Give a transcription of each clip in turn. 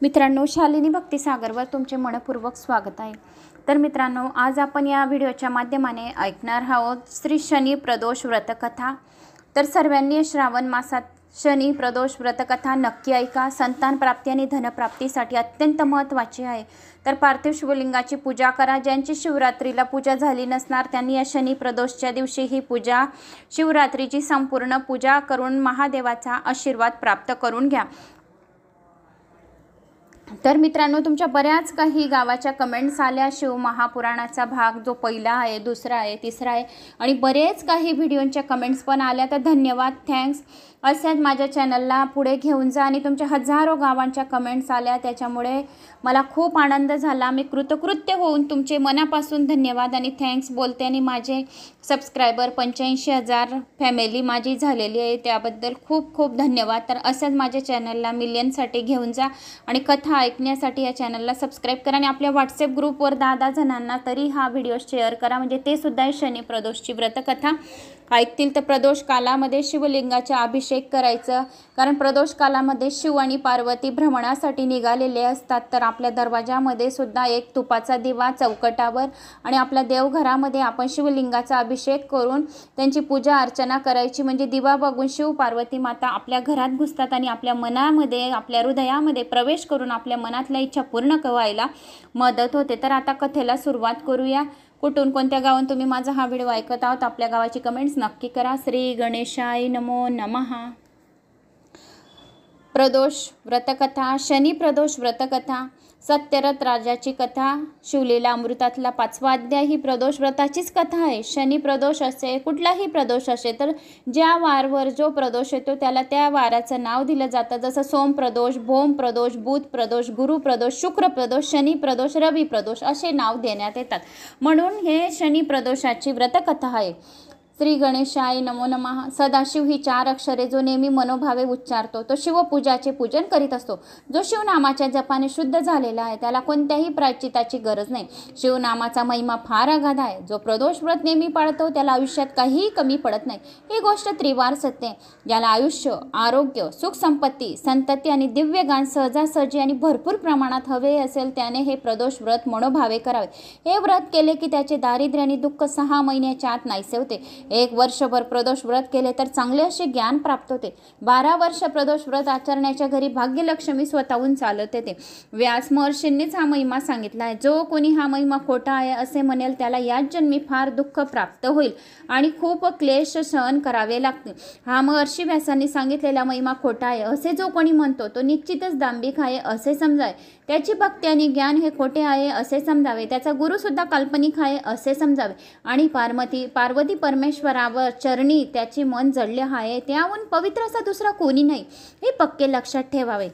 मित्रांनो, शालिनी भक्तिसागरवर तुमचे मनपूर्वक स्वागत आहे। तर मित्रांनो, आज आपण या व्हिडिओच्या माध्यमाने ऐकणार आहोत श्री शनी प्रदोष व्रतकथा। तर सर्वांनी श्रावण मासात शनी प्रदोष व्रतकथा नक्की ऐका। संतान प्राप्ती आणि धनप्राप्तीसाठी अत्यंत महत्त्वाची आहे। तर पार्थिव शिवलिंगाची पूजा करा। ज्यांची शिवरात्रीला पूजा झाली नसणार त्यांनी या शनी प्रदोषच्या दिवशी ही पूजा शिवरात्रीची संपूर्ण पूजा करून महादेवाचा आशीर्वाद प्राप्त करून घ्या। तर मित्रांनो, तुमच्या बऱ्याच काही गावाच्या कमेंट्स आल्या। शिव महापुराणाचा भाग जो पहिला आहे, दुसरा आहे, तिसरा आहे आणि बरेच काही व्हिडिओंच्या कमेंट्स पण आल्या। तर धन्यवाद, थँक्स। असेच माझ्या चॅनलला पुढे घेऊन जा। आणि तुमच्या हजारो गावांच्या कमेंट्स आल्या, त्याच्यामुळे मला खूप आनंद झाला। मी कृतकृत्य होऊन तुमचे मनापासून धन्यवाद आणि थँक्स बोलते। आणि माझे सबस्क्रायबर 85,000 फॅमिली माझी झालेली आहे, त्याबद्दल खूप खूप धन्यवाद। तर असेच माझ्या चॅनलला मिलियनसाठी घेऊन जा आणि कथा ऐकण्यासाठी या चॅनलला सबस्क्राईब करा। आणि आपल्या व्हॉट्सअप ग्रुपवर 10 जणांना तरी हा व्हिडिओ शेअर करा, म्हणजे ते सुद्धा शनी प्रदोषची व्रतकथा ऐकतील। तर प्रदोष कालामध्ये शिवलिंगाचा अभिषेक करायचं, कारण प्रदोष कालामध्ये शिव आणि पार्वती भ्रमणासाठी निघालेले असतात। तर आपल्या दरवाजामध्ये सुद्धा एक तुपाचा दिवा चौकटावर आणि आपल्या देवघरामध्ये आपण शिवलिंगाचा अभिषेक करून त्यांची पूजा अर्चना करायची, म्हणजे दिवा बघून शिव पार्वती माता आपल्या घरात घुसतात आणि आपल्या मनामध्ये, आपल्या हृदयामध्ये प्रवेश करून आपल्या मनातल्या इच्छा पूर्ण व्हायला मदत होते। तर आता कथेला सुरुवात करूया। कुठून कोणत्या गावात तुम्ही माझा हा व्हिडिओ ऐकत आहात, आपल्या गावाची कमेंट्स नक्की करा। श्री गणेशाय नमो नमः। प्रदोष व्रतकथा, शनी प्रदोष व्रतकथा, सत्यरथ राजाची कथा, शिवलीला अमृतातला 5वा अध्याय ही प्रदोष व्रताचीच कथा आहे। शनी प्रदोष असे, कुठलाही प्रदोष असे, तर ज्या वारवर जो प्रदोष येतो त्याला त्या वाराचं नाव दिलं जातं। जसं सोम प्रदोष, भौम प्रदोष, बुध प्रदोष, गुरु प्रदोष, शुक्र प्रदोष, शनी प्रदोष, रवी प्रदोष असे नाव देण्यात येतात। म्हणून हे शनी प्रदोषाची व्रतकथा आहे। श्री गणेशाय नमो नमः। सदाशिव ही 4 अक्षरे जो नेहमी मनोभावे उच्चारतो तो शिवपूजाचे पूजन करीत असतो। जो शिवनामाच्या जपाने शुद्ध झालेला आहे त्याला कोणत्याही प्रायश्चिताची गरज नाही। शिवनामाचा महिमा फार अगाध आहे। जो प्रदोष व्रत नेहमी पाळतो त्याला आयुष्यात काहीही कमी पडत नाही। ही गोष्ट त्रिवार सत्य आहे। ज्याला आयुष्य, आरोग्य, सुख, संपत्ती, संतती आणि दिव्य गान सहजासहजी आणि भरपूर प्रमाणात हवे असेल त्याने हे प्रदोष व्रत मनोभावे करावे। हे व्रत केले की त्याचे दारिद्र्य आणि दुःख 6 महिन्याच्या आत नाहीसे होते। 1 वर्षभर प्रदोष व्रत केले तर चांगले असे ज्ञान प्राप्त होते। 12 वर्ष प्रदोष व्रत आचरण्याच्या घरी भाग्यलक्ष्मी स्वतःहून चालत येते। व्यास महर्षींनीच हा महिमा सांगितला आहे। जो कोणी हा महिमा खोटा आहे असे म्हणेल त्याला याच जन्मी फार दुःख प्राप्त होईल आणि खूप क्लेश सहन करावे लागतील। हा महर्षी व्यासांनी सांगितलेला महिमा खोटा आहे असे जो कोणी म्हणतो तो निश्चितच दांभिक आहे असे समजावे। त्याची भक्ती आणि ज्ञान हे खोटे आहे असे समजावे। त्याचा गुरु सुद्धा काल्पनिक आहे असे समजावे। आणि पार्वती परमेश्वरावर चरणी त्याचे मन जडले आहे, त्याहून पवित्र असा दुसरा कोणी नाही, हे पक्के लक्षात ठेवावे।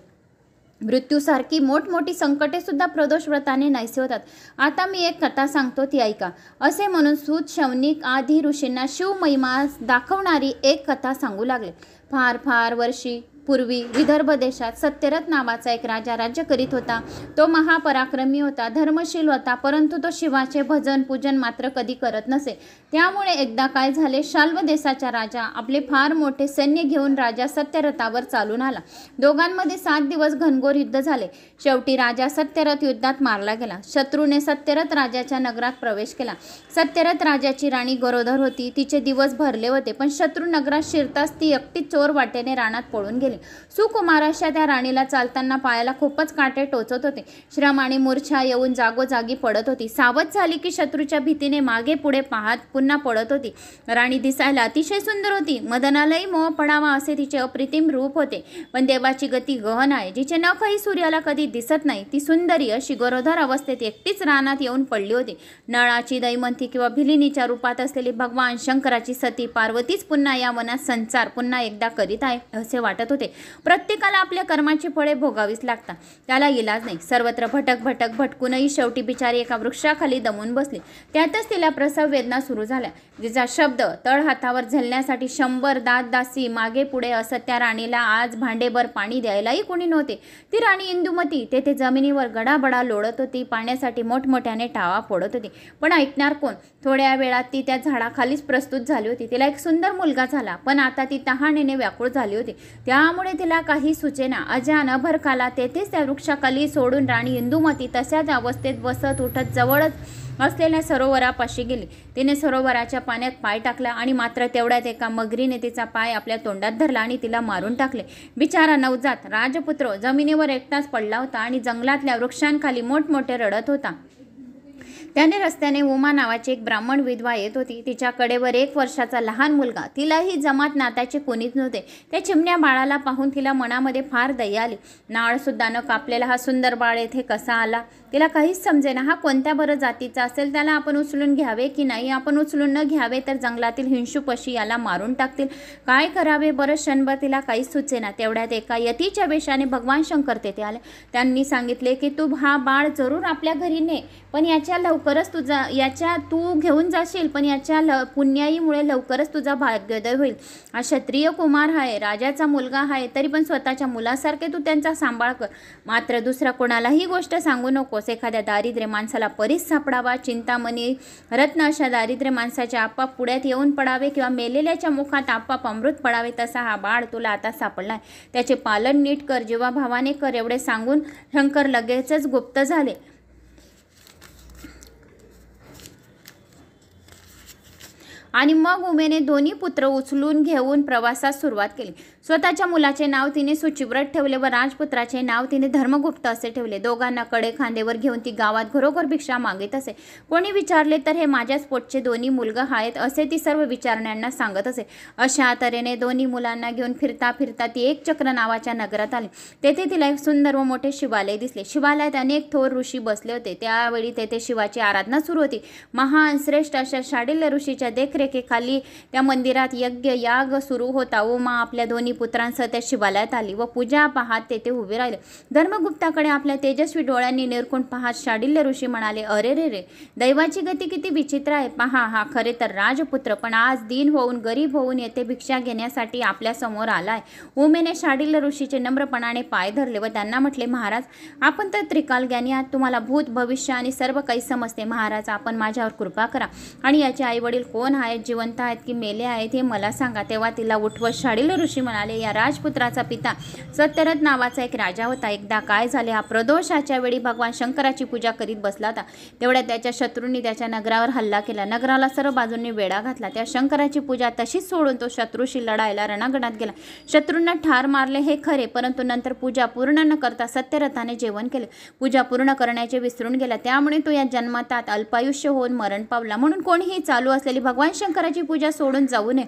मृत्यूसारखी मोठमोठी संकटे सुद्धा प्रदोष व्रताने नाहीसे होतात। आता मी एक कथा सांगतो, ती ऐका। असे म्हणून सूत शौनिक आदी ऋषींना शिव महिमा दाखवणारी एक कथा सांगू लागले। फार वर्षी पूर्वी विदर्भ देशात सत्यरथ नावाचा एक राजा राज्य करीत होता। तो महापराक्रमी होता, धर्मशील होता, परंतु तो शिवाचे भजन पूजन मात्र कधी करत नसे। त्यामुळे एकदा काय झाले, शाल्व देशाचा राजा आपले फार मोठे सैन्य घेऊन राजा सत्यरथावर चालून आला। दोघांमध्ये 7 दिवस घनघोर युद्ध झाले। शेवटी राजा सत्यरथ युद्धात मारला गेला। शत्रूने सत्यरथ राजाच्या नगरात प्रवेश केला। सत्यरथ राजाची राणी गरोदर होती, तिचे दिवस भरले होते, पण शत्रू नगरात शिरताच ती एकटीच चोर वाटेने रानात पळून गेली। सुकुमार अशा त्या राणीला चालताना पायाला खूपच काटे टोचत होते। श्रम आणि मूर्छा येऊन जागोजागी पडत होती। सावध झाली की शत्रूच्या भीतीने मागे पुढे पाहत पुन्हा पडत होती। राणी दिसायला अतिशय सुंदर होती। मदनालाही मोह पडावा असे तिचे अप्रतिम रूप होते, पण देवाची गती गहन आहे। जिचे नखही सूर्याला कधी दिसत नाही, ती सुंदरी अशी गरोदर अवस्थेत एकटीच रानात येऊन पडली होती। नळाची दैमंती किंवा भिलिनीच्या रूपात असलेली भगवान शंकराची सती पार्वतीच पुन्हा या वनात संचार पुन्हा एकदा करीत आहे असे वाटत होते। प्रत्येकाला आपल्या कर्माची फळे भोगावीच लागतात, त्याला इलाज नाही। सर्वत्र भटकूनही शेवटी बिचारी एका वृक्षाखाली दमून बसली। त्यातच तिला प्रसव वेदना सुरू झाल्या। जिचा शब्द तळ हातावर झेलण्यासाठी 100 दासी मागे पुढे असत त्या राणीला आज भांडेभर पाणी द्यायलाही कोणी नव्हते। ती राणी इंदुमती तेथे जमिनीवर गडाबडा लोळत होती, पाण्यासाठी मोठमोठ्याने टावा फोडत होती, पण ऐकणार कोण। थोड्या वेळात ती त्या झाडाखालीच प्रस्तुत झाली होती। तिला एक सुंदर मुलगा झाला, पण आता ती तहानेने व्याकुळ झाली होती। त्या त्यामुळे तिला काही सुचेना. अजान अभरकाला तेथेच त्या वृक्षाखाली सोडून राणी इंदुमती तशाच अवस्थेत बसत उठत जवळच असलेल्या सरोवरापाशी गेली. तिने सरोवराच्या पाण्यात पाय टाकला आणि मात्र तेवढ्यात एका मगरीने तिचा पाय आपल्या तोंडात धरला आणि तिला मारून टाकले. बिचारा नवजात राजपुत्र जमिनीवर एकटाच पडला होता आणि जंगलातल्या वृक्षांखाली मोठमोठे रडत होता. त्याने रस्त्याने उमा नावाची एक ब्राह्मण विधवा येत होती. तिच्या कडेवर 1 वर्षाचा लहान मुलगा. तिलाही जमात नात्याचे कोणीच नव्हते. त्या चिमण्या बाळाला पाहून तिला मनामध्ये फार दया आली. नाळसुद्धा न कापलेला हा सुंदर बाळ येथे कसा आला तिला काहीच समजेना. हा कोणत्या बरं जातीचा असेल, त्याला आपण उचलून घ्यावे की नाही? आपण उचलून न घ्यावे तर जंगलातील हिंशू पशी याला मारून टाकतील. काय करावे बरं? क्षणभर तिला काहीच सुचेना. तेवढ्यात एका यतीच्या वेशाने भगवान शंकर तेथे आले. त्यांनी सांगितले की तू हा बाळ जरूर आपल्या घरी ने, पण याच्या तू घेऊन जाशील, पण याच्या पुण्याईमुळे लवकरच तुझा भाग्योदय होईल. हा क्षत्रिय कुमार आहे, राजाचा मुलगा आहे, तरी पण स्वतःच्या मुलासारखे तू त्यांचा सांभाळ कर. मात्र दुसरा कोणालाही गोष्ट सांगू नको. एखाद्या दारिद्र्य माणसाला परीस सापडावा. चिंतामणी रत्न अशा दारिद्र्य माणसाच्या आपाप पुढ्यात येऊन पडावे किंवा मेलेल्याच्या मुखात आपाप अमृत पडावे. तसा हा बाळ तुला आता सापडलाय. त्याचे पालन नीट कर, जीवाभावाने कर. एवढे सांगून शंकर लगेचच गुप्त झाले. आणि मग उमेने दोन्ही पुत्र उचलून घेऊन प्रवासास सुरुवात केली. स्वतःच्या मुलाचे नाव तिने सुचिव्रत ठेवले व राजपुत्राचे नाव तिने धर्मगुप्त असे ठेवले. दोघांना कडे खांदेवर घेऊन ती गावात घरोघर भिक्षा मागित असे. कोणी विचारले तर हे माझ्याच पोटचे दोन्ही मुलगा आहेत असे ती सर्व विचारण्यांना सांगत असे. अशा तऱ्हेने दोन्ही मुलांना घेऊन फिरता फिरता ती एकचक्र नावाच्या नगरात आली. तेथे तिला एक सुंदर व मोठे शिवालय दिसले. शिवालयात अनेक थोर ऋषी बसले होते. त्यावेळी तेथे शिवाची आराधना सुरू होती. महान श्रेष्ठ अशा शाडिल्य ऋषीच्या देखरेखीखाली त्या मंदिरात यज्ञ याग सुरू होता. उमा आपल्या दोन्ही पुत्रांसह त्या शिवालयात आली व पूजा पाहत तेथे उभे राहिले. धर्मगुप्ताकडे आपल्या तेजस्वी डोळ्यांनी निरखून पाहत शाडिल्य ऋषी म्हणाले, अरे रे रे, दैवाची गती किती विचित्र आहे. पहा, हा खरे तर राजपुत्र, पण आज दीन होऊन गरीब होऊन येथे भिक्षा घेण्यासाठी आपल्या समोर आलाय. उमेने शाडिल्य ऋषीचे नम्रपणाने पाय धरले व त्यांना म्हटले, महाराज, आपण तर त्रिकाल ज्ञानी आहात. तुम्हाला भूत भविष्य आणि सर्व काही समजते. महाराज, आपण माझ्यावर कृपा करा आणि याचे आई वडील कोण आहेत, जिवंत आहेत की मेले आहेत हे मला सांगा. तेव्हा तिला उठवत शाडिल्य ऋषी म्हणाले, या राजपुत्राचा पिता सत्यरथ नावाचा एक राजा होता. एकदा काय झाले, हा प्रदोषाच्या वेळी भगवान शंकराची पूजा करीत बसला होता. तेवढ्या त्याच्या शत्रूंनी त्याच्या नगरावर हल्ला केला. नगराला सर्व बाजूंनी वेढा घातला. त्या शंकराची पूजा तशीच सोडून तो शत्रूशी लढायला रणांगणात गेला. शत्रूंना ठार मारले हे खरे, परंतु नंतर पूजा पूर्ण न करता सत्यरथाने जेवण केले. पूजा पूर्ण करण्याचे विसरून गेला. त्यामुळे तो या जन्मातात अल्पायुष्य होऊन मरण पावला. म्हणून कोणीही चालू असलेली भगवान शंकराची पूजा सोडून जाऊ नये.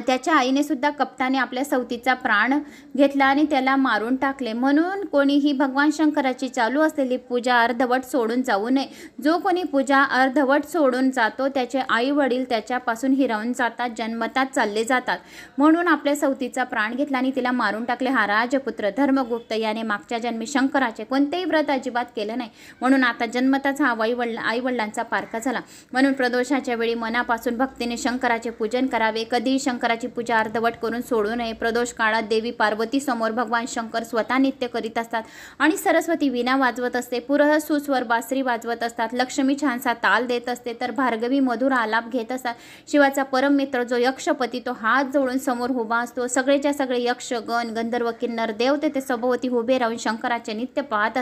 त्याच्या आईने सुद्धा कपटाने आपल्या सवतीचा प्राण घेतला आणि त्याला मारून टाकले. म्हणून कोणीही भगवान शंकराची चालू असलेली पूजा अर्धवट सोडून जाऊ नये. जो कोणी पूजा अर्धवट सोडून जातो त्याचे आई वडील त्याच्यापासून हिरावून जातात, जन्मतात चालले जातात. म्हणून आपल्या सवतीचा प्राण घेतला आणि तिला मारून टाकले. हा राजपुत्र धर्मगुप्त याने मागच्या जन्मी शंकराचे कोणतेही व्रत अजिबात केले नाही. म्हणून आता जन्मताच हा आई वडिलांचा पारखा झाला. म्हणून प्रदोषाच्या वेळी मनापासून भक्तीने शंकराचे पूजन करावे. कधी शंकराची पूजा अर्धवट करून सोडू नये. प्रदोष काळात देवी पार्वती समोर भगवान शंकर स्वतः नित्य करीत असतात आणि सरस्वती वीणा वाजवत असते. पुरह सुस्वर बासरी वाजवत असतात. लक्ष्मी छानसा ताल देत असते तर भार्गवी मधुर आलाप घेत असतात. शिवाचा परम मित्र जो यक्षपती तो हात जोडून समोर उभा असतो. सगळेच्या सगळे यक्ष गण गंधर्व किन्नर देवते ते सभोवती उभे राहून शंकराचे नित्य पाहत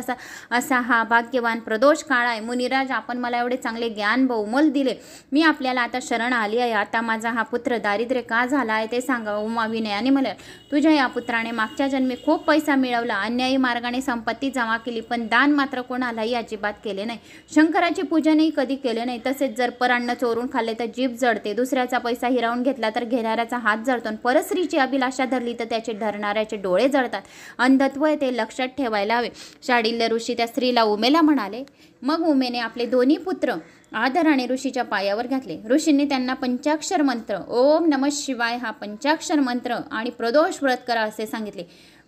असा हा भाग्यवान प्रदोष काळ आहे. मुनिराज, आपण मला एवढे चांगले ज्ञान बहुमोल दिले. मी आपल्याला आता शरण आली आहे. आता माझा हा पुत्र दारिद्र्य का झाला आहे ते सांगा. उमा विनयाने म्हणाले, तुझ्या या पुत्राने मागच्या जन्मी खूप पैसा मिळवला, अन्यायी मार्गाने संपत्ती जमा केली, पण दान मात्र कोणालाही अजिबात केले नाही. शंकराचे पूजनही कधी केले नाही. तसेच जर परान्न चोरून खाल्ले तर जीभ जळते. दुसऱ्याचा पैसा हिरावून घेतला तर घेणाऱ्याचा हात जळतो. परस्त्रीची अभिलाषा धरली तर त्याचे धरणाऱ्याचे डोळे जळतात. अंधत्व ते लक्षात ठेवायला हवे. शाडिल्य ऋषी त्या स्त्रीला उमेला म्हणाले. मग उमेने आपले दोन्ही पुत्र आदराने ऋषीच्या पायावर घातले. ऋषींनी त्यांना पंचाक्षर मंत्र ओम नमः शिवाय हा पंचाक्षर मंत्र आणि प्रदोष व्रत करा असे सांगितले.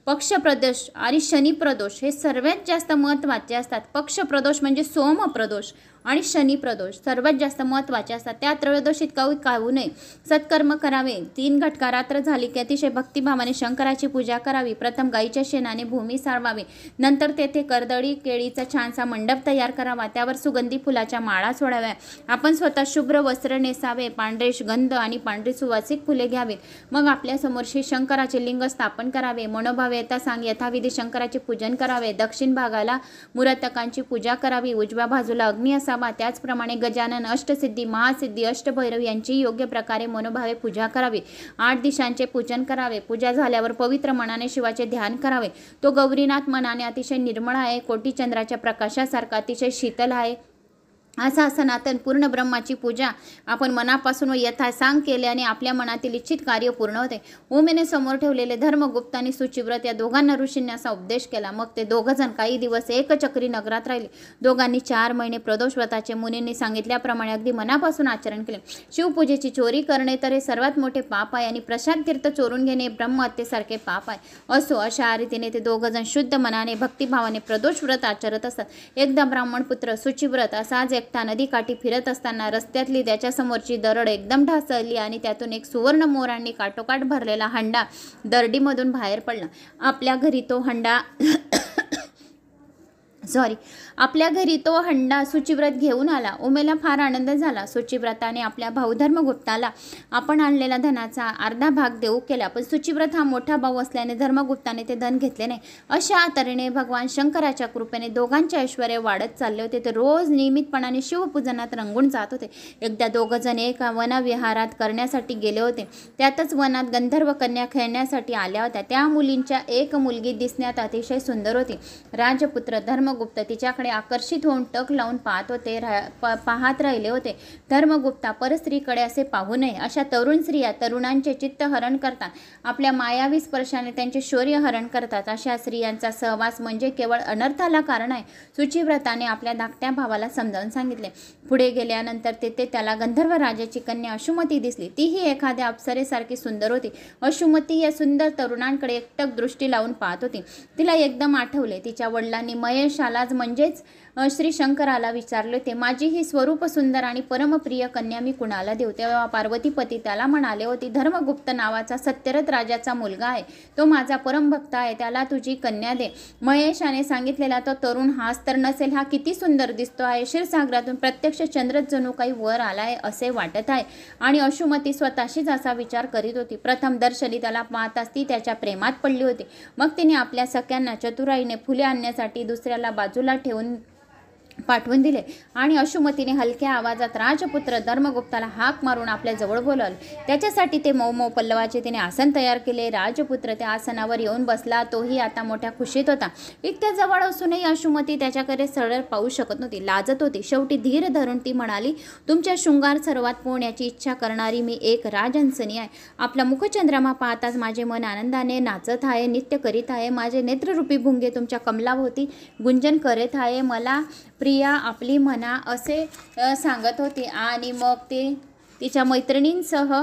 पक्ष प्रदोष आणि शनी प्रदोष हे सर्वात जास्त महत्त्वाचे असतात. पक्ष प्रदोष म्हणजे सोम प्रदोष, आणि शनी प्रदोष सर्वात जास्त महत्त्वाचे असतात. त्या त्रयोदशीत काही खाऊ नये, सत्कर्म करावे. 3 घटका रात्र झाली की अतिशय भक्तिभावाने शंकराची पूजा करावी. प्रथम गाईच्या शेणाने भूमी सारवावी. नंतर तेथे कर्दळी केळीचा छानसा मंडप तयार करावा. त्यावर सुगंधी फुलाच्या माळा सोडाव्या. आपण स्वतः शुभ्र वस्त्र नेसावे. पांढरे गंध आणि पांढरी सुवासिक फुले घ्यावीत. मग आपल्या समोर श्री शंकराचे लिंग स्थापन करावे. मनोभावे यथा सांग यथाविधी शंकराचे पूजन करावे. दक्षिण भागाला मुरतकांची पूजा करावी. उजव्या बाजूला अग्नी असावा. त्याचप्रमाणे गजानन, अष्टसिद्धी, महासिद्धी, अष्टभैरव यांची योग्य प्रकारे मनोभावे पूजा करावी. 8 दिशांचे पूजन करावे. पूजा झाल्यावर पवित्र मनाने शिवाचे ध्यान करावे. तो गौरीनाथ मनाने अतिशय निर्मळ आहे, कोटी चंद्राच्या प्रकाशासारखा अतिशय शीतल आहे. असा सनातन पूर्ण ब्रह्माची पूजा आपण मनापासून व यथासांग केल्याने आपल्या मनातील इच्छित कार्य पूर्ण होते. उमेने समोर ठेवलेले धर्मगुप्त आणि सुचिव्रत या दोघांना ऋषींनी असा उपदेश केला. मग ते दोघंजण काही दिवस एकचक्री नगरात राहिले. दोघांनी 4 महिने प्रदोष व्रताचे मुनींनी सांगितल्याप्रमाणे अगदी मनापासून आचरण केले. शिवपूजेची चोरी करणे तर हे सर्वात मोठे पाप आहे आणि प्रसाद तीर्थ चोरून घेणे ब्रह्महत्येसारखे पाप आहे. असो, अशा रीतीने ते दोघंजण शुद्ध मनाने भक्तिभावाने प्रदोष व्रत आचरत असतात. एकदा ब्राह्मण पुत्र सुचिव्रत असाच एकटा नदीकाठी फिरत असताना रस्त्यातली त्याच्यासमोरची दरड एकदम ढासळली आणि त्यातून एक सुवर्ण मोरांनी काठोकाठ भरलेला हंडा दरडीमधून बाहेर पडला. आपल्या घरी तो हंडा सुचिव्रत घेऊन आला. उमेला फार आनंद झाला. सुचिव्रताने आपल्या भाऊ धर्मगुप्ताला आपण आणलेल्या धनाचा अर्धा भाग देऊ केला. पण सुचिव्रत हा मोठा भाऊ असल्याने धर्मगुप्ताने ते धन घेतले नाही. अशा तऱ्हेने भगवान शंकराच्या कृपेने दोघांचे ऐश्वर्य वाढत चालले होते. ते रोज नियमितपणाने शिवपूजनात रंगून जात होते. एकदा दोघंजण एका वनविहारात करण्यासाठी गेले होते. त्यातच वनात गंधर्व कन्या खेळण्यासाठी आल्या होत्या. त्या मुलींच्या एक मुलगी दिसण्यात अतिशय सुंदर होती. राजपुत्र धर्मगुप्त तिच्याकडे आकर्षित होऊन टक लावून पाहत राहिले होते. धर्मगुप्ता परस्त्रीकडे असे पाहू नये. अशा तरुण स्त्रिया तरुणांचे चित्त हरण करतात. आपल्या मायावी स्पर्शाने त्यांचे शौर्य हरण करतात. अशा स्त्रियांचा सहवास म्हणजे केवळ अनर्थाला कारण आहे. सुचिव्रताने आपल्या धाकट्या भावाला समजावून सांगितले. पुढे गेल्यानंतर तेथे त्याला गंधर्व राजाची कन्या अशुमती दिसली. तीही एखाद्या अप्सरेसारखी सुंदर होती. अशुमती या सुंदर तरुणांकडे एकटक दृष्टी लावून पाहत होती. तिला एकदम आठवले. तिच्या वडिलांनी महेशालाच म्हणजेच श्री शंकराला विचारले होते, माझी ही स्वरूप सुंदर आणि परमप्रिय कन्या मी कुणाला देऊ? तेव्हा पार्वतीपती त्याला म्हणाले होते, धर्मगुप्त नावाचा सत्यरथ राजाचा मुलगा आहे. तो माझा परमभक्त आहे. त्याला तुझी कन्या दे. महेशाने सांगितलेला तो तरुण हाच तर नसेल? हा किती सुंदर दिसतो आहे. क्षीरसागरातून प्रत्यक्ष चंद्रच जणू काही वर आलाय असे वाटत आहे. आणि अशुमती स्वतःशीच असा विचार करीत होती. प्रथम दर्शनी त्याला पाहताच ती त्याच्या प्रेमात पडली होती. मग तिने आपल्या सख्यांना चतुराईने फुले आणण्यासाठी दुसऱ्याला बाजूला ठेवून पाठवून दिले आणि अशुमतीने हलक्या आवाजात राजपुत्र धर्मगुप्ताला हाक मारून आपल्या जवळ बोलावले. त्याच्यासाठी ते मऊ पल्लवाचे तिने आसन तयार केले. राजपुत्र त्या आसनावर येऊन बसला. तोही आता मोठ्या खुशीत होता. इतक्या जवळ असूनही अशुमती त्याच्याकडे सरळ पाहू शकत नव्हती, लाजत होती. शेवटी धीर धरून ती म्हणाली, तुमच्या शृंगार सर्वात पोहण्याची इच्छा करणारी मी एक राजहंसनी आहे. आपला मुखचंद्रमा पाहताच माझे मन आनंदाने नाचत आहे, नृत्य करीत आहे. माझे नेत्ररूपी भुंगे तुमच्या कमलाभोवती गुंजन करत आहे. मला प्रिया आपली म्हणा असे सांगत होते. आणि मग ते तिच्या मैत्रिणींसह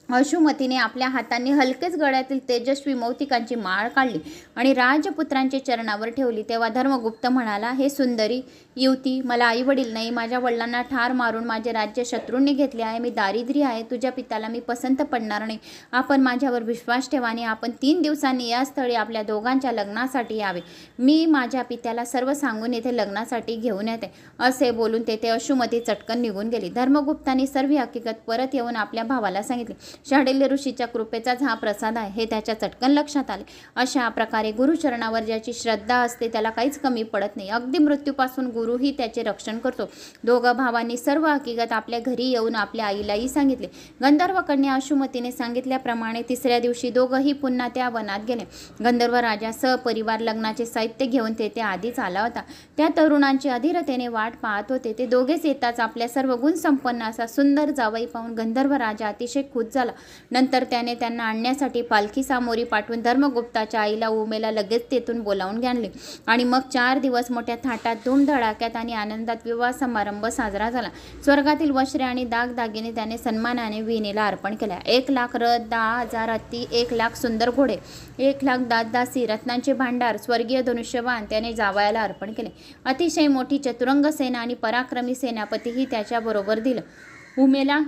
अशुमतीने आपल्या हातांनी हलकेच गळ्यातील तेजस्वी मौतिकांची माळ काढली आणि राजपुत्रांच्या चरणावर ठेवली. तेव्हा धर्मगुप्त म्हणाला, हे सुंदरी युवती, मला आई वडील नाही. माझ्या वडिलांना ठार मारून माझे राज्य शत्रूंनी घेतले आहे. मी दारिद्र्य आहे. तुझ्या पित्याला मी पसंत पडणार नाही. आपण माझ्यावर विश्वास ठेवा आणि आपण 3 दिवसांनी या स्थळी आपल्या दोघांच्या लग्नासाठी यावे. मी माझ्या पित्याला सर्व सांगून येथे लग्नासाठी घेऊन येते. असे बोलून तेथे अशुमती चटकन निघून गेली. धर्मगुप्तांनी सर्व हकीकत परत येऊन आपल्या भावाला सांगितले. शांडिल्य ऋषीच्या कृपेचाच हा प्रसाद आहे हे त्याच्या चटकन लक्षात आले. अशा प्रकारे गुरुचरणावर ज्याची श्रद्धा असते त्याला काहीच कमी पडत नाही. अगदी मृत्यूपासून गुरुही त्याचे रक्षण करतो. दोघं भावांनी सर्व हकीकत आपल्या घरी येऊन आपल्या आईलाही सांगितले. गंधर्व कन्या अशुमतीने सांगितल्याप्रमाणे 3ऱ्या दिवशी दोघंही पुन्हा त्या वनात गेले. गंधर्व राजा सहपरिवार लग्नाचे साहित्य घेऊन तेथे आधीच आला होता. त्या तरुणांची अधीरतेने वाट पाहत होते. ते दोघेच येताच आपल्या सर्व गुण संपन्न असा सुंदर जावई पाहून गंधर्व राजा अतिशय खुश झाला. झाला. नंतर त्याने त्यांना आणण्यासाठी पालखी सामोरी पाठवून धर्मगुप्ताच्या आईला उमेला लगेच तेथून बोलावून आणले आणि मग 4 दिवस मोठ्या थाटात धूमधडाक्यात आणि आनंदात विवाह समारंभ साजरा झाला. स्वर्गातील वस्त्रे आणि दागदागिने त्याने सन्मानाने विणीला अर्पण केल्या. 1,00,000 रथ, 10,000 हत्ती, 1,00,000 सुंदर घोडे, 1,00,000 दासदासी, रत्नांचे भांडार, स्वर्गीय धनुष्यबाण त्याने जावयाला अर्पण केले. अतिशय मोठी चतुरंग सेना आणि पराक्रमी सेनापतीही त्याच्याबरोबर दिलं. उमेला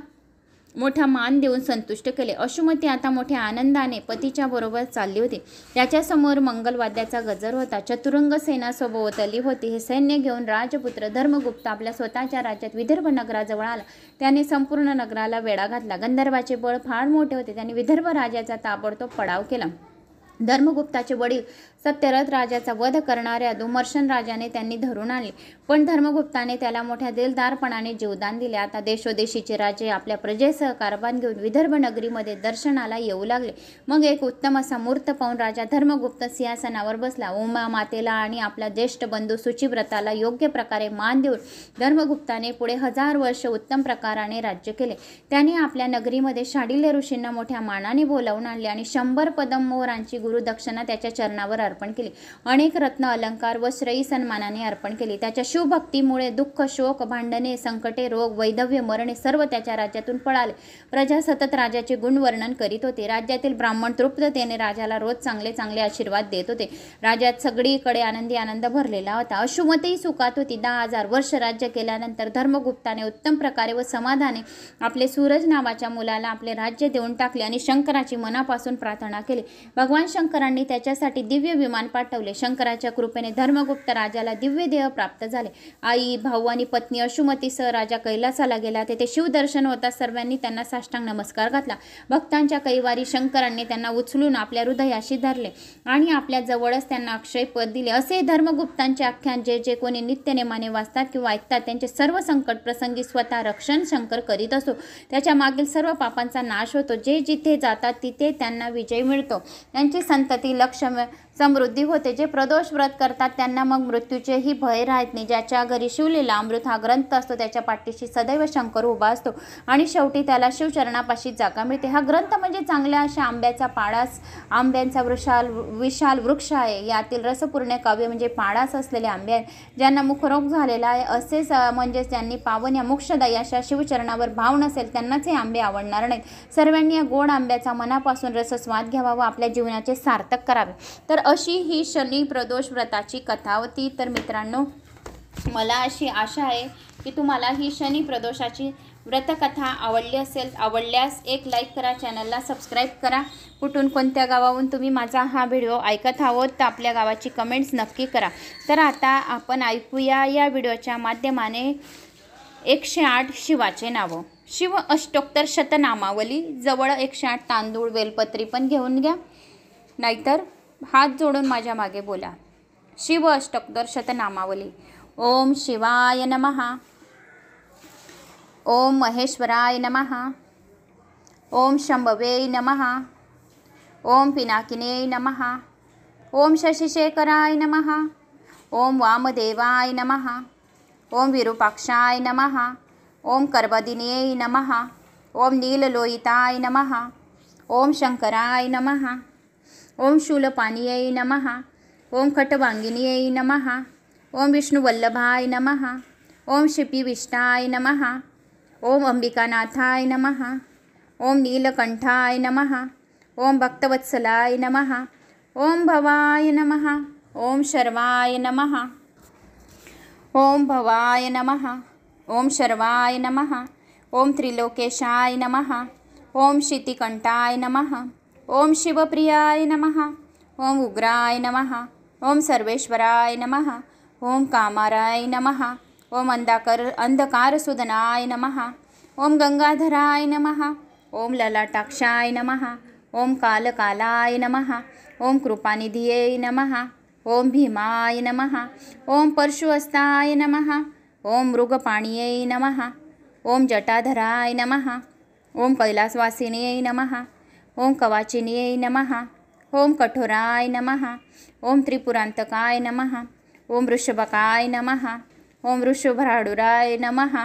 मोठा मान देऊन संतुष्ट केले. अश्रुमती आता मोठ्या आनंदाने पतीच्या बरोबर चालली होती. त्याच्यासमोर मंगलवाद्याचा गजर होता. चतुरंग सेना सभोवताली होती. हे सैन्य घेऊन राजपुत्र धर्मगुप्त आपल्या स्वतःच्या राज्यात विदर्भ नगराजवळ आला. त्याने संपूर्ण नगराला वेढा घातला. गंधर्वाचे बळ फार मोठे होते. त्यांनी विदर्भ राजाचा ताबडतोब पडाव केला. धर्मगुप्ताचे वडील सत्यरथ राजाचा वध करणाऱ्या दुमर्शन राजाने त्यांनी धरून आणले, पण धर्मगुप्ताने त्याला मोठ्या दिलदारपणाने जीवदान दिले. आता देशोदेशीचे राजे आपल्या प्रजेसह कारभान घेऊन विदर्भ नगरीमध्ये दर्शनाला येऊ लागले. मग एक उत्तम असा मूर्त पाहून राजा धर्मगुप्त सिंहासनावर बसला. उमा मातेला आणि आपला ज्येष्ठ बंधू शुचिव्रताला योग्य प्रकारे मान देऊन धर्मगुप्ताने पुढे 1000 वर्ष उत्तम प्रकाराने राज्य केले. त्याने आपल्या नगरीमध्ये शांडिल्य ऋषींना मोठ्या मानाने बोलावून आणले आणि 100 पदम मोहरांची गुरुदक्षिणा त्याच्या चरणावर अर्पण केली. अनेक रत्न अलंकार व श्रेयी सन्मानाने अर्पण केली. त्याच्या शिवभक्तीमुळे दुःख, शोक, भांडणे, संकटे, रोग, वैधव्य, मरणे सर्व त्याच्या राज्यातून पळाले. प्रजा सतत राजाचे गुणवर्णन करीत होते. राज्यातील ब्राह्मण तृप्ततेने राजाला रोज चांगले चांगले आशीर्वाद देत होते. राज्यात सगळीकडे आनंदी आनंद भरलेला होता. अश्रुमती सुखात होती. 10,000 वर्ष राज्य केल्यानंतर धर्मगुप्ताने उत्तम प्रकारे व समाधाने आपले सूरज नावाच्या मुलाला आपले राज्य देऊन टाकले आणि शंकराची मनापासून प्रार्थना केली. भगवान शंकरांनी त्याच्यासाठी दिव्य विमान पाठवले. शंकराच्या कृपेने धर्मगुप्त राजाला दिव्य देह प्राप्त झाले. आई, भाऊ आणि पत्नी अश्रुमतीसह राजा कैलासाला गेला. तेथे शिवदर्शन होता. सर्वांनी त्यांना साष्टांग नमस्कार घातला. भक्तांच्या कैवारी शंकरांनी त्यांना उचलून आपल्या हृदयाशी धरले आणि आपल्या जवळच त्यांना अक्षय पद दिले. असे धर्मगुप्तांचे आख्यान जे जे कोणी नित्यनेमाने वाचतात किंवा ऐकतात त्यांचे सर्व संकट प्रसंगी स्वतः रक्षण शंकर करीत असतो. त्याच्या मागील सर्व पापांचा नाश होतो. जे जिथे जातात तिथे त्यांना विजय मिळतो. त्यांची संतती लक्ष समृद्धी होते. जे प्रदोष व्रत करतात त्यांना मग मृत्यूचेही भय राहत नाही. ज्याच्या घरी शिवलीला अमृत हा ग्रंथ असतो त्याच्या पाठीशी सदैव शंकर उभा असतो आणि शेवटी त्याला शिवचरणापाशी जागा मिळते. हा ग्रंथ म्हणजे चांगल्या अशा आंब्याचा पाडास, आंब्यांचा विशाल वृक्ष आहे. यातील रसपूर्ण काव्य म्हणजे पाडास असलेले आंबे आहेत. ज्यांना मुखरोग झालेला आहे असेच म्हणजेच ज्यांनी पावन या मोक्षदायी अशा शिवचरणावर भाव नसेल त्यांनाच हे आंबे आवडणार नाहीत. सर्वांनी या गोड आंब्याचा मनापासून रसस्वाद घ्यावा व आपल्या जीवनाचे सार्थक करावे. तर अशी ही शनी प्रदोष व्रताची कथा होती. तर मित्रांनो, मला अशी आशा आहे की तुम्हाला ही शनी प्रदोषाची व्रतकथा आवडल्यास एक लाईक करा, चॅनलला सबस्क्राईब करा. कुठून कोणत्या गावाहून तुम्ही माझा हा व्हिडिओ ऐकत आहोत तर आपल्या गावाची कमेंट्स नक्की करा. तर आता आपण ऐकूया या व्हिडिओच्या माध्यमाने 108 शिवाचे नावं. शिव अष्टोत्तर शतनामावली. जवळ 108 तांदूळ, बेलपत्री पण घेऊन घ्या, नाहीतर हात जोडून माझ्या मागे बोला. शिव अष्टोत्तर शतनामावली. ओम शिवाय नमः. ओम महेश्वराय नमः. ओम शंभवे नमः. ओम पिनाकिने नमः. ओम शशिशेखराय नमः. ओम वामदेवाय नमः. ओम विरूपाक्षाय नमः. ओम कर्बदिने नमः. ओम नीललोहिताय नमः. ओम शंकराय नमः. ओम शूलपाणिये नमः. ओम खटवांगिन्ये नमः. ओम विष्णुवल्लभाय नमः. ओम शिपिविष्टाय नमः. ओम अंबिकानाथाय नमः. ओम नीलकंठाय नमः. ओम भक्तवत्सलाय नमः. ओम भवाय नमः. ओम शर्वाय नमः. ओम भवाय नमः. ओम शर्वाय नमः. ओम त्रिलोकेशाय नमः. ओम शितिकंठाय नमः. ओम शिवप्रियाय नमः. ओम उग्राय नमः. ओम सर्वेश्वराय नमः. ओम कामाराय नमः. ओम अंधकारसुदनाय नमः. ओम गंगाधराय नमः. ओम ललाटाक्षाय नमः. ओम कालकालाय नमः. ओम कृपानिधिये नमः. ओम भीमाय नमः. ओम परशुहस्ताय नमः. ओम मृगपाणिये नमः. ओम जटाधराय नमः. ओम कैलासवासिने नमः. ओम कवाचिन्ये नमः. ओम कठोराय नमः. ओम त्रिपुरांतकाय नमः. ओम वृषभकाय नमः. ओम वृषभराडुराय नमः.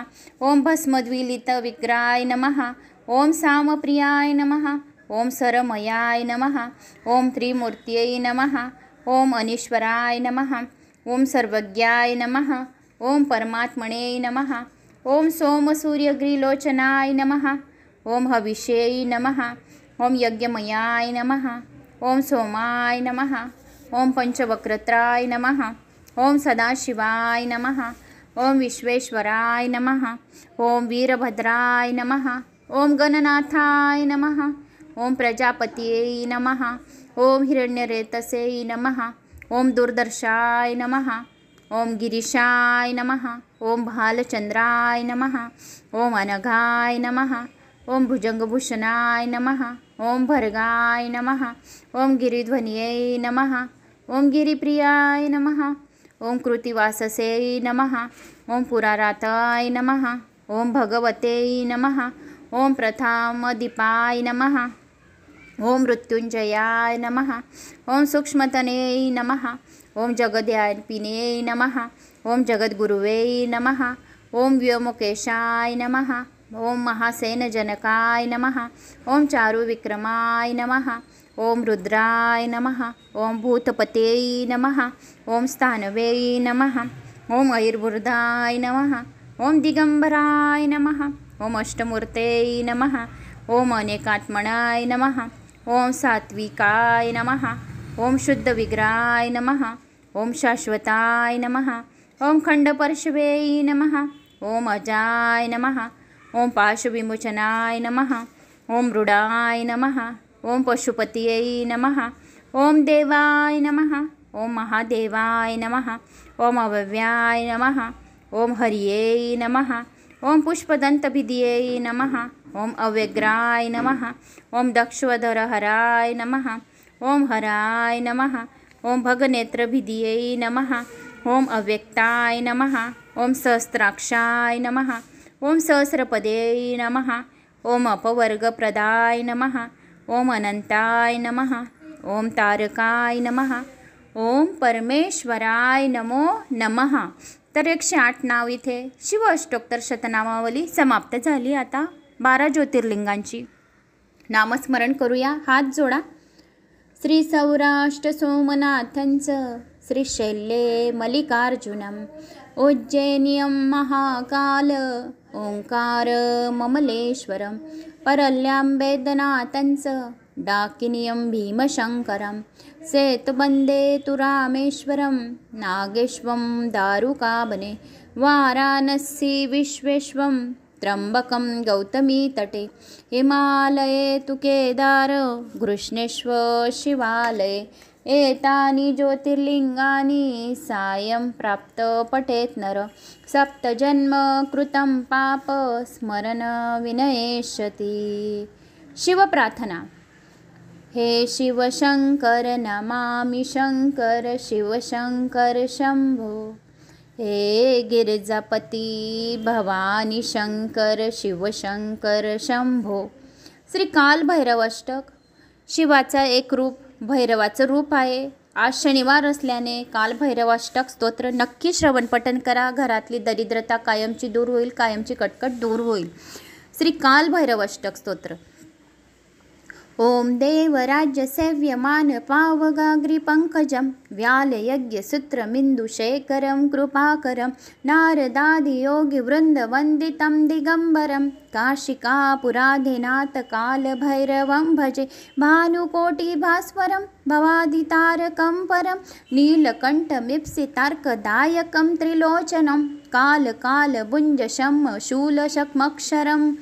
ओम भस्मद्विलित विग्राय नमः. ओम सामप्रियाय नमः। ओम सरमयाय नमः। ओम त्रिमूर्तये नमः। ओम अनीश्वराय नमः। ओम सर्वज्ञाय नमः। ओम परमात्मने नमः। ओम सोमसूर्यग्रीलोचनाय नमः। ओम हविषे नमः। ओम यज्ञमयाय नमः। ओम सोमाय नमः। ओम पंचवक्रत्राय नमः। ओम सदाशिवाय नमः। ओम विश्वेश्वराय नमः। ओम वीरभद्राय नमः। ओम गणनाथाय नमः। ओम प्रजापतये नमः। ओम हिरण्यरेतसे नमः। ओम दूरदर्शाय नमः। ओम गिरीशाय नमः। ओम भालचंद्राय नमः। ओम अनघाय नमः। ओम भुजंगभूषणाय नमः। ओम भर्गाय नमः। ओम गिरिध्वन्ये नमः। ओम गिरिप्रियाय नमः। ओम कृतिवाससे नमः। ओम पुराराताय नमः। ओम भगवते नमः। ओम प्रथामदीपाय नमः। ओम मृत्युंजयाय नमः। ओम सूक्ष्मतने नमः। ओम जगद्व्यापिने नमः। ओम जगद्गुरुवे नमः। ओम व्योमकेशाय नमः। ओम महासेनजनकाय नमः। ओम चारुविक्रमाय नमः। ओम रुद्राय नमः। ओम भूतपते नमः। ओम स्थानवे नमः। ओम आयुर्बुर्धाय नमः। ओम दिगंबराय नमः। ओम अष्टमूर्ते नमः। ओम अनेकात्मनाय नमः। ओम सात्विकाय नमः। ओम शुद्धविग्रहाय नमः। ओम शाश्वताय नमः। ओम खंडपर्शवे नमः। ओम अजाय नमः। ओम पाशविमोचनाय नमः। ओम मृडाय नमः। ओम पशुपतये नमः। ओम देवाय नमः। ओम महादेवाय नमः। ओम अव्ययाय नमः। ओम हरिये नमः। ओम पुष्पदंतभिदये नमः। ओम अव्यग्राय नमः। ओम दक्षवधरहराय नमः। ओम हराय नमः। ओम भगनेत्रभिदये नमः। ओम अव्यक्ताय नमः। ओम सहस्राक्षाय नमः। ओम सहस्रपदे नमः। ओम अपवर्गप्रदाय नमः। ओम अनंताय नमः। ओम तारकाय नमः। ओम परमेश्वराय नमो नमः. तर 108 नाव इथे शिव अष्टोत्तर शतनामावली समाप्त झाली. आता 12 ज्योतिर्लिंगांची नामस्मरण करूया. हात जोडा. श्री सौराष्ट्र सोमनाथंचं, श्रीशैल्ये मल्लिकार्जुनम्, उज्जैन्यं महाकाल ओंकार ममलेश्वरं, परल्यां वेदनाथंचं, डाकिन्यं भीमशंकरं, सेतुबन्धे तु रामेश्वरं, नागेश्वं दारुकावने, वाराणसी विश्वेश्वं, त्र्यंबकं गौतमीतटे, हिमालये तु केदार, घृष्णेश्वर शिवालये, एतानि ज्योतिर्लिंगानि सायं प्राप्त पठेत् नर, सप्तजन्म कृतं पाप स्मरण विनयेष्यति. शिवप्रार्थना. हे शिवशंकर नमामि शंकर शिवशंकर शंभो, हे गिरिजापती भवानी शंकर शिवशंकर शंभो. श्री कालभैरवाष्टक. शिवाचा एक रूप भैरवाचं रूप आहे. आज शनिवार असल्याने कालभैरवाष्टक स्तोत्र नक्की श्रवण पठण करा. घरातली दरिद्रता कायमची दूर होईल, कायमची कटकट दूर होईल. श्री कालभैरवाष्टक स्तोत्र. ओम देवराज्य सेव्यमान पावगाग्रिपङ्कजं, व्यालयज्ञसूत्रमिन्दुशेखरं कृपाकरं, नारदादियोगिवृन्दवन्दितं दिगम्बरं, काशिकापुराधिनाथ कालभैरवं भजे, भानुकोटिभास्वरं भवादितारकं परं, नीलकण्ठमीप्सितार्कदायकं त्रिलोचनं, कालकालभुञ्जशं शूलशक्मक्षरं,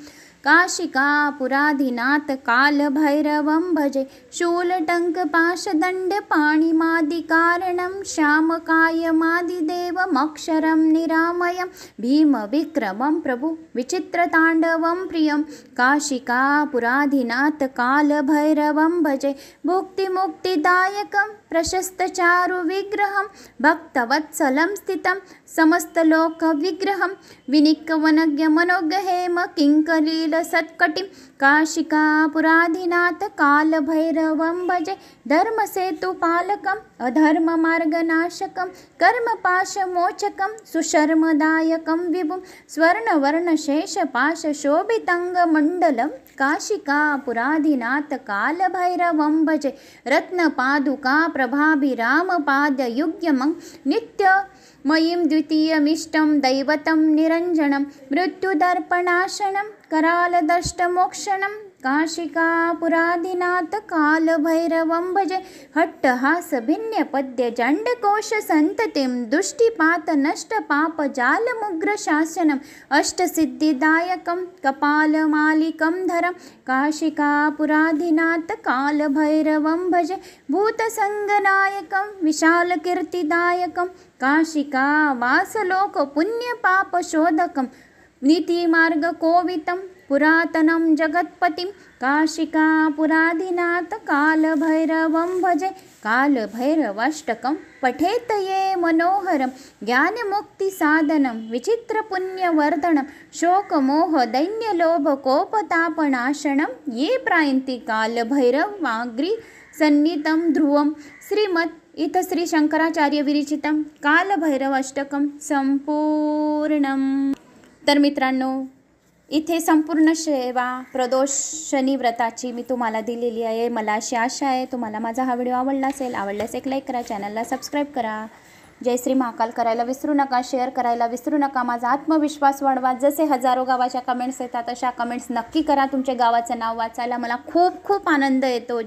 काशिकापुराधिनाथ कालभैरवं भजे, शूलटङ्कपाशदण्डपाणिमादिकारणं, श्यामकायमादिदेवमक्षरं निरामयं, भीमविक्रमं प्रभु विचित्रताण्डवं प्रियं, काशिकापुराधिनाथ कालभैरवं भजे, भुक्तिमुक्तिदायकं प्रशस्तचारु विग्रहं भक्तवत्सलं स्थितं समस्तलोकविग्रहं विनिकवनज्ञमनोज्ञहेम किङ्कलीलसत्कटिं काशिकापुराधिनाथ कालभैरवं भजे धर्मसेतुपालकम् अधर्ममार्गनाशकं कर्मपाशमोचकं सुशर्मदायकं विभुं स्वर्णवर्णशेषपाशशोभितङ्गमण्डलं काशिकापुराधिनाथ कालभैरवं भजे रत्नपादुका प्रभाभिरामपादयुग्यमं नित्यमयीं द्वितीयमिष्टं दैवतं निरञ्जनं मृत्युदर्पणाशनं करालदष्टमोक्षणं काशिकापुराधिनाथ कालभैरवं भजे हट्टहासभिन्यपद्यजण्डकोशसन्ततिं दुष्टिपातनष्टपापजालमुग्रशासनम् अष्टसिद्धिदायकं कपालमालिकं धरं काशिकापुराधिनाथ कालभैरवं भजे भूतसङ्गनायकं विशालकीर्तिदायकं काशिकावासलोकपुण्यपापशोधकं नीतिमार्गकोवितं पुरातनं जगत्पतिं काशिकापुराधिनाथ कालभैरवं भजे कालभैरवाष्टकं पठेत ये मनोहरं ज्ञानमुक्तिसाधनं विचित्रपुण्यवर्धनं शोकमोहदैन्यलोभकोपतापनाशनं ये प्रायन्ति कालभैरवाग्रिसन्नितं ध्रुवं श्रीमत् इथं श्री शंकराचार्य विरचितं कालभैरवाष्टकं संपूर्णं। तर मित्रांनो, इथे संपूर्ण सेवा प्रदोष शनी व्रताची मी तुम्हाला दिलेली आहे। मला अशी आशा आहे तुम्हाला माझा हा व्हिडिओ आवडला असेल। आवडल्यास एक लाईक करा, चॅनलला सबस्क्राईब करा, जय श्री महाकाल करायला विसरू नका, शेअर करायला विसरू नका। माझा आत्मविश्वास वाढवा। जसे हजारो गावाच्या कमेंट्स येतात अशा कमेंट्स नक्की करा। तुमच्या गावाचं नाव वाचायला मला खूप खूप आनंद येतो।